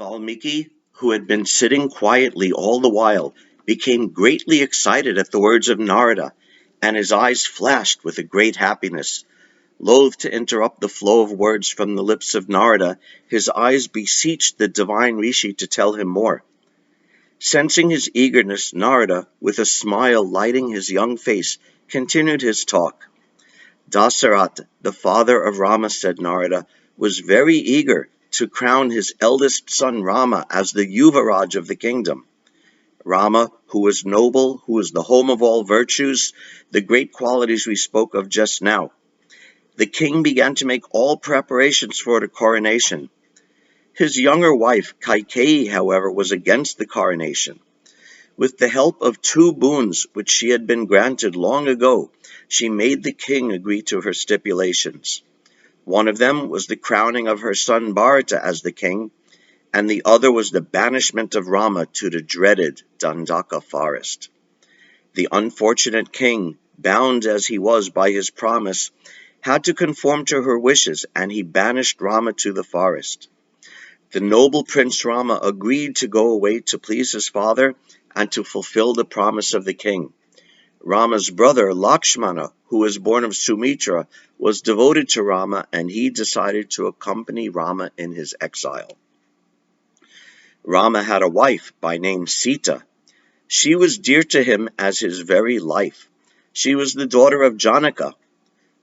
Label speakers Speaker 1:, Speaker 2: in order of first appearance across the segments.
Speaker 1: Valmiki, who had been sitting quietly all the while, became greatly excited at the words of Narada, and his eyes flashed with a great happiness. Loath to interrupt the flow of words from the lips of Narada, his eyes beseeched the divine Rishi to tell him more. Sensing his eagerness, Narada, with a smile lighting his young face, continued his talk. Dasaratha, the father of Rama, said Narada, was very eager to crown his eldest son Rama as the Yuvaraj of the kingdom. Rama, who was noble, who was the home of all virtues, the great qualities we spoke of just now. The king began to make all preparations for the coronation. His younger wife, Kaikeyi, however, was against the coronation. With the help of two boons which she had been granted long ago, she made the king agree to her stipulations. One of them was the crowning of her son Bharata as the king, and the other was the banishment of Rama to the dreaded Dandaka forest. The unfortunate king, bound as he was by his promise, had to conform to her wishes, and he banished Rama to the forest. The noble Prince Rama agreed to go away to please his father and to fulfill the promise of the king. Rama's brother Lakshmana, who was born of Sumitra, was devoted to Rama, and he decided to accompany Rama in his exile. Rama had a wife by name Sita. She was dear to him as his very life. She was the daughter of Janaka.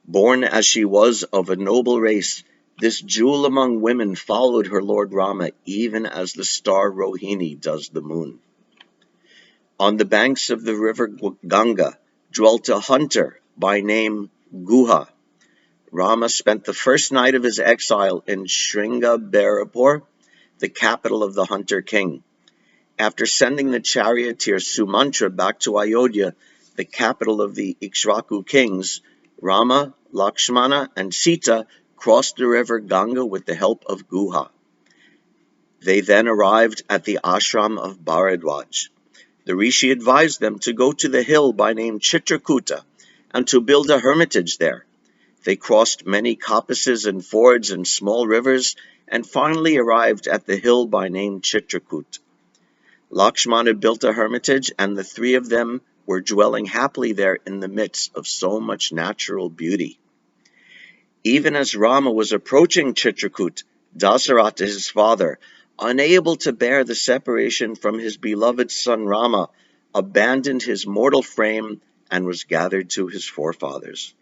Speaker 1: Born as she was of a noble race, this jewel among women followed her lord Rama even as the star Rohini does the moon. On the banks of the river Ganga dwelt a hunter by name Guha. Rama spent the first night of his exile in Sringaberapur, the capital of the hunter king. After sending the charioteer Sumantra back to Ayodhya, the capital of the Ikshvaku kings, Rama, Lakshmana, and Sita crossed the river Ganga with the help of Guha. They then arrived at the ashram of Bharadwaj. The rishi advised them to go to the hill by name Chitrakuta and to build a hermitage there. They crossed many coppices and fords and small rivers and finally arrived at the hill by name Chitrakoot. Lakshmana built a hermitage, and the three of them were dwelling happily there in the midst of so much natural beauty. Even as Rama was approaching Chitrakoot, Dasaratha, his father, unable to bear the separation from his beloved son Rama, abandoned his mortal frame and was gathered to his forefathers.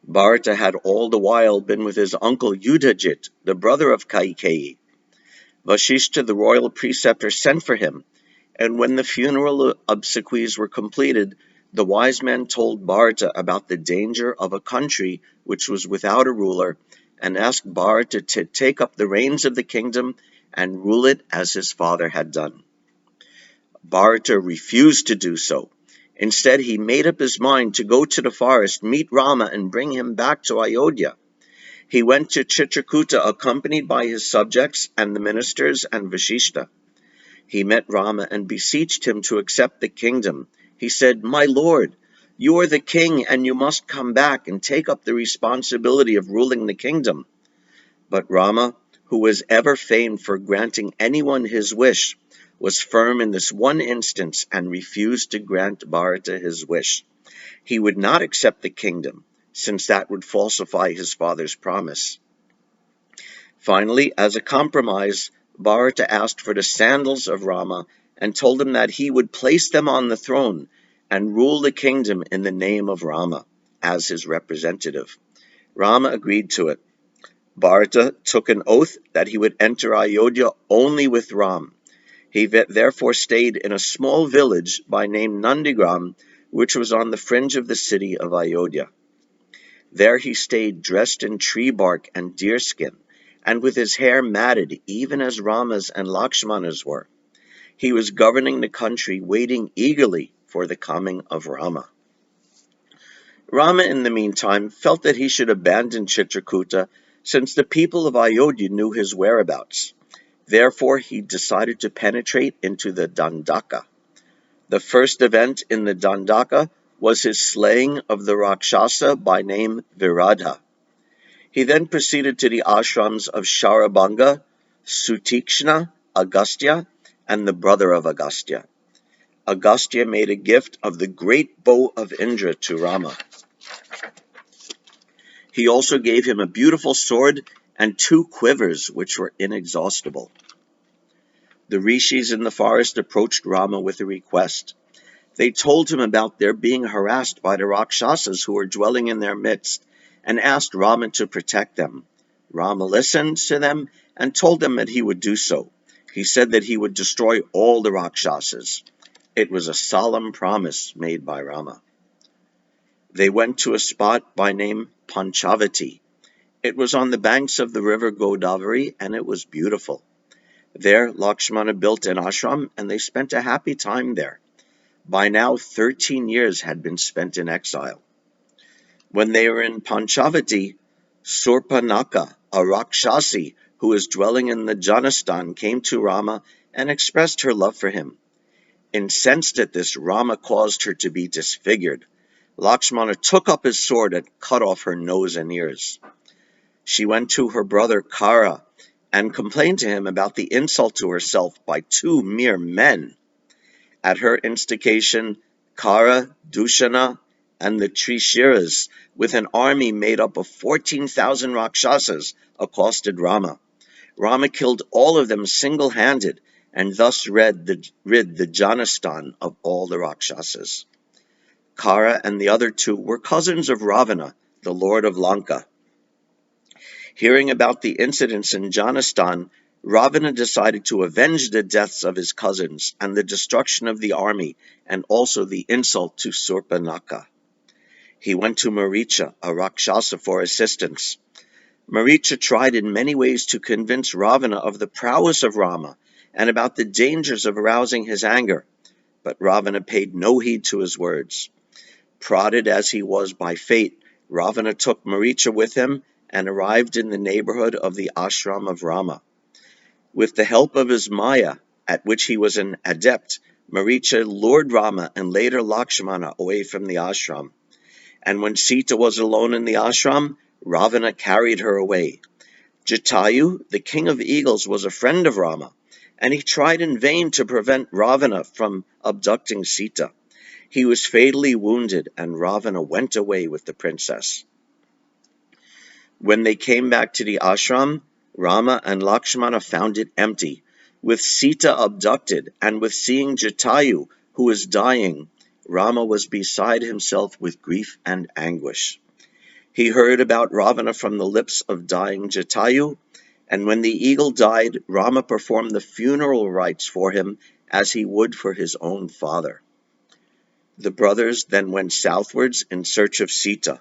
Speaker 1: Bharata had all the while been with his uncle Yudhajit, the brother of Kaikeyi. Vasishtha, the royal preceptor, sent for him, and when the funeral obsequies were completed, the wise man told Bharata about the danger of a country which was without a ruler, and asked Bharata to take up the reins of the kingdom and rule it as his father had done. Bharata refused to do so. Instead, he made up his mind to go to the forest, meet Rama, and bring him back to Ayodhya. He went to Chitrakuta accompanied by his subjects and the ministers and Vasishtha. He met Rama and beseeched him to accept the kingdom. He said, "My lord, you are the king and you must come back and take up the responsibility of ruling the kingdom." But Rama, who was ever famed for granting anyone his wish, was firm in this one instance and refused to grant Bharata his wish. He would not accept the kingdom, since that would falsify his father's promise. Finally, as a compromise, Bharata asked for the sandals of Rama and told him that he would place them on the throne and rule the kingdom in the name of Rama, as his representative. Rama agreed to it. Bharata took an oath that he would enter Ayodhya only with Ram. He therefore stayed in a small village by name Nandigram, which was on the fringe of the city of Ayodhya. There he stayed dressed in tree bark and deerskin, and with his hair matted even as Rama's and Lakshmana's were. He was governing the country, waiting eagerly for the coming of Rama. Rama, in the meantime, felt that he should abandon Chitrakuta, since the people of Ayodhya knew his whereabouts. Therefore, he decided to penetrate into the Dandaka. The first event in the Dandaka was his slaying of the Rakshasa by name Viradha. He then proceeded to the ashrams of Sharabanga, Sutikshna, Agastya, and the brother of Agastya. Agastya made a gift of the great bow of Indra to Rama. He also gave him a beautiful sword and 2 quivers which were inexhaustible. The rishis in the forest approached Rama with a request. They told him about their being harassed by the Rakshasas who were dwelling in their midst, and asked Rama to protect them. Rama listened to them and told them that he would do so. He said that he would destroy all the Rakshasas. It was a solemn promise made by Rama. They went to a spot by name Panchavati. It was on the banks of the river Godavari, and it was beautiful. There Lakshmana built an ashram, and they spent a happy time there. By now 13 years had been spent in exile. When they were in Panchavati, Surpanaka, a Rakshasi who was dwelling in the Janastan, came to Rama and expressed her love for him. Incensed at this, Rama caused her to be disfigured. Lakshmana took up his sword and cut off her nose and ears. She went to her brother Kara and complained to him about the insult to herself by 2 mere men. At her instigation, Kara, Dushana, and the Trishiras, with an army made up of 14,000 Rakshasas, accosted Rama. Rama killed all of them single-handed, and thus rid the Janastan of all the Rakshasas. Kara and the other 2 were cousins of Ravana, the lord of Lanka. Hearing about the incidents in Janastan, Ravana decided to avenge the deaths of his cousins and the destruction of the army, and also the insult to Surpanaka. He went to Maricha, a Rakshasa, for assistance. Maricha tried in many ways to convince Ravana of the prowess of Rama and about the dangers of arousing his anger, but Ravana paid no heed to his words. Prodded as he was by fate, Ravana took Maricha with him and arrived in the neighborhood of the ashram of Rama. With the help of his Maya, at which he was an adept, Maricha lured Rama and later Lakshmana away from the ashram. And when Sita was alone in the ashram, Ravana carried her away. Jatayu, the king of eagles, was a friend of Rama, and he tried in vain to prevent Ravana from abducting Sita. He was fatally wounded, and Ravana went away with the princess. When they came back to the ashram, Rama and Lakshmana found it empty, with Sita abducted, and with seeing Jatayu, who was dying, Rama was beside himself with grief and anguish. He heard about Ravana from the lips of dying Jatayu, and when the eagle died, Rama performed the funeral rites for him as he would for his own father. The brothers then went southwards in search of Sita.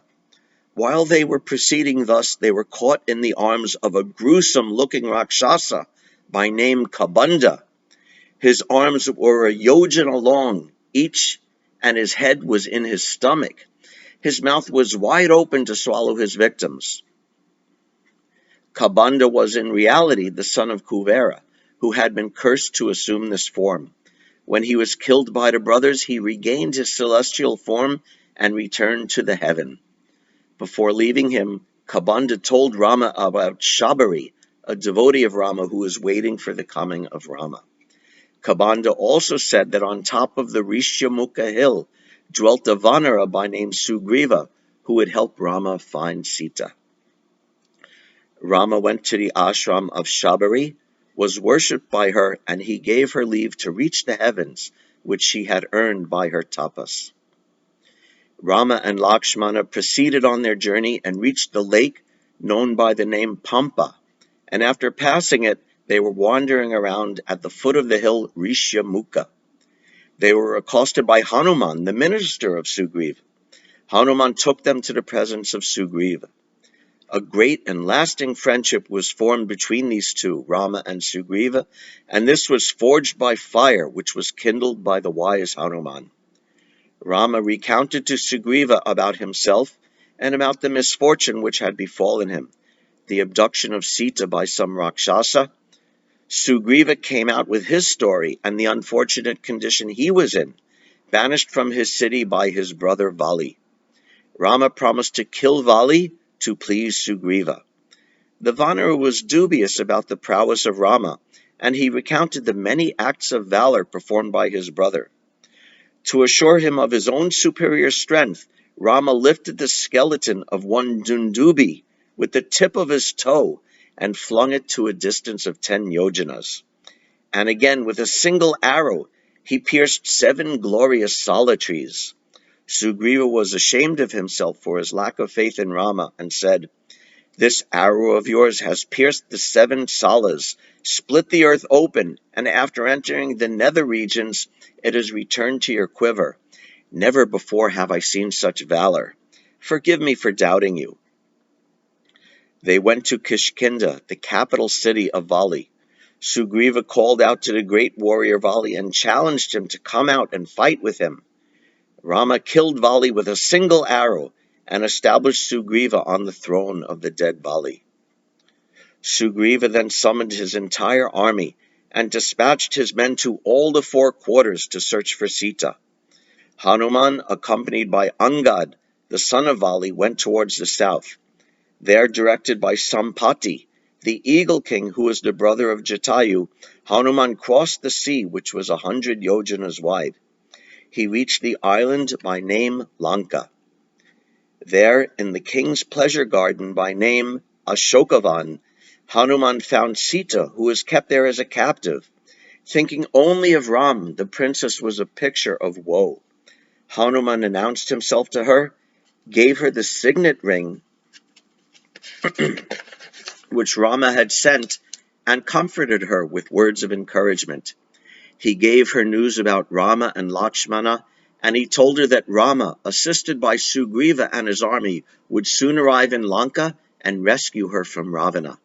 Speaker 1: While they were proceeding thus, they were caught in the arms of a gruesome-looking Rakshasa by name Kabanda. His arms were a yojana long, each, and his head was in his stomach. His mouth was wide open to swallow his victims. Kabanda was in reality the son of Kuvera, who had been cursed to assume this form. When he was killed by the brothers, he regained his celestial form and returned to the heaven. Before leaving him, Kabanda told Rama about Shabari, a devotee of Rama who was waiting for the coming of Rama. Kabanda also said that on top of the Rishyamukha hill dwelt a Vanara by name Sugriva, who would help Rama find Sita. Rama went to the ashram of Shabari, was worshipped by her, and he gave her leave to reach the heavens, which she had earned by her tapas. Rama and Lakshmana proceeded on their journey and reached the lake known by the name Pampa, and after passing it, they were wandering around at the foot of the hill Rishyamukha. They were accosted by Hanuman, the minister of Sugriva. Hanuman took them to the presence of Sugriva. A great and lasting friendship was formed between these two, Rama and Sugriva, and this was forged by fire, which was kindled by the wise Hanuman. Rama recounted to Sugriva about himself and about the misfortune which had befallen him, the abduction of Sita by some Rakshasa. Sugriva came out with his story and the unfortunate condition he was in, banished from his city by his brother Vali. Rama promised to kill Vali to please Sugriva. The Vanara was dubious about the prowess of Rama, and he recounted the many acts of valor performed by his brother. To assure him of his own superior strength, Rama lifted the skeleton of one Dundubi with the tip of his toe and flung it to a distance of 10 yojanas. And again, with a single arrow, he pierced 7 glorious sala trees. Sugriva was ashamed of himself for his lack of faith in Rama and said, "This arrow of yours has pierced the 7 salas, split the earth open, and after entering the nether regions, it has returned to your quiver. Never before have I seen such valor. Forgive me for doubting you." They went to Kishkinda, the capital city of Vali. Sugriva called out to the great warrior Vali and challenged him to come out and fight with him. Rama killed Vali with a single arrow and established Sugriva on the throne of the dead Vali. Sugriva then summoned his entire army and dispatched his men to all the 4 quarters to search for Sita. Hanuman, accompanied by Angad, the son of Vali, went towards the south. There, directed by Sampati, the eagle king who was the brother of Jatayu, Hanuman crossed the sea, which was 100 yojanas wide. He reached the island by name Lanka. There, in the king's pleasure garden by name Ashokavan, Hanuman found Sita, who was kept there as a captive. Thinking only of Ram, the princess was a picture of woe. Hanuman announced himself to her, gave her the signet ring which Rama had sent, and comforted her with words of encouragement. He gave her news about Rama and Lakshmana, and he told her that Rama, assisted by Sugriva and his army, would soon arrive in Lanka and rescue her from Ravana.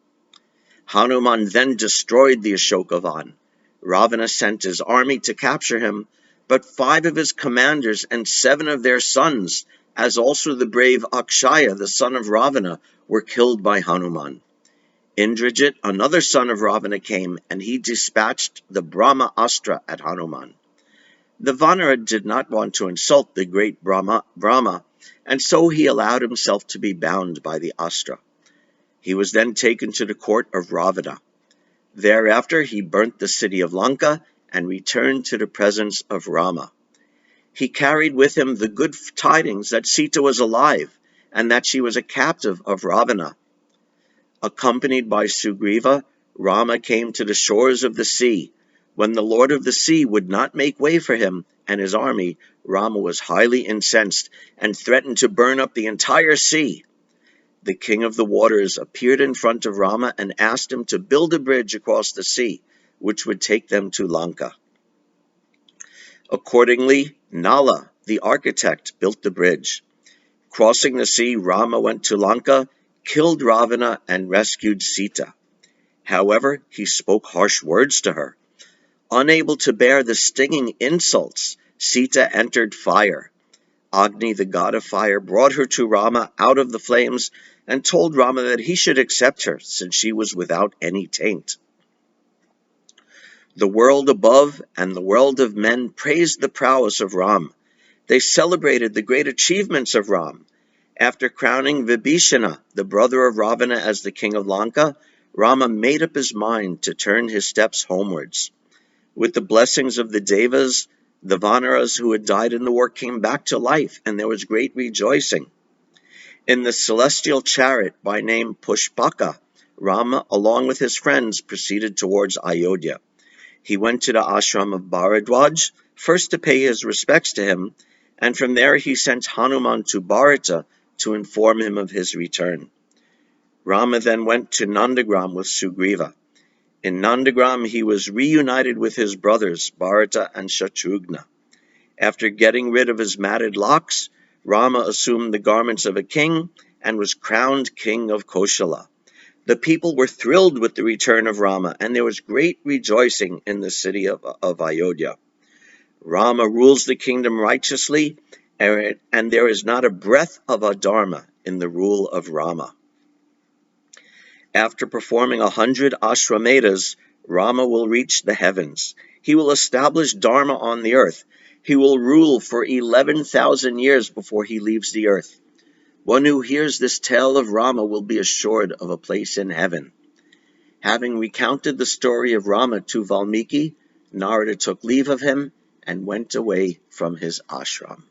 Speaker 1: Hanuman then destroyed the Ashokavan. Ravana sent his army to capture him, but 5 of his commanders and 7 of their sons, as also the brave Akshaya, the son of Ravana, were killed by Hanuman. Indrajit, another son of Ravana, came, and he dispatched the Brahma Astra at Hanuman. The Vanara did not want to insult the great Brahma, and so he allowed himself to be bound by the Astra. He was then taken to the court of Ravana. Thereafter he burnt the city of Lanka and returned to the presence of Rama. He carried with him the good tidings that Sita was alive and that she was a captive of Ravana. Accompanied by Sugriva, Rama came to the shores of the sea. When the Lord of the Sea would not make way for him and his army, Rama was highly incensed and threatened to burn up the entire sea. The king of the waters appeared in front of Rama and asked him to build a bridge across the sea, which would take them to Lanka. Accordingly, Nala, the architect, built the bridge. Crossing the sea, Rama went to Lanka, killed Ravana, and rescued Sita. However, he spoke harsh words to her. Unable to bear the stinging insults, Sita entered fire. Agni, the god of fire, brought her to Rama out of the flames and told Rama that he should accept her, since she was without any taint. The world above and the world of men praised the prowess of Ram. They celebrated the great achievements of Ram. After crowning Vibhishana, the brother of Ravana, as the king of Lanka, Rama made up his mind to turn his steps homewards. With the blessings of the Devas, the Vanaras who had died in the war came back to life, and there was great rejoicing. In the celestial chariot by name Pushpaka, Rama, along with his friends, proceeded towards Ayodhya. He went to the ashram of Bharadwaj, first to pay his respects to him, and from there he sent Hanuman to Bharata to inform him of his return. Rama then went to Nandagram with Sugriva. In Nandagram he was reunited with his brothers Bharata and Shatrughna. After getting rid of his matted locks, Rama assumed the garments of a king and was crowned king of Koshala. The people were thrilled with the return of Rama, and there was great rejoicing in the city of Ayodhya. Rama rules the kingdom righteously, and there is not a breath of adharma in the rule of Rama. After performing 100 ashramedas, Rama will reach the heavens. He will establish dharma on the earth. He will rule for 11,000 years before he leaves the earth. One who hears this tale of Rama will be assured of a place in heaven. Having recounted the story of Rama to Valmiki, Narada took leave of him and went away from his ashram.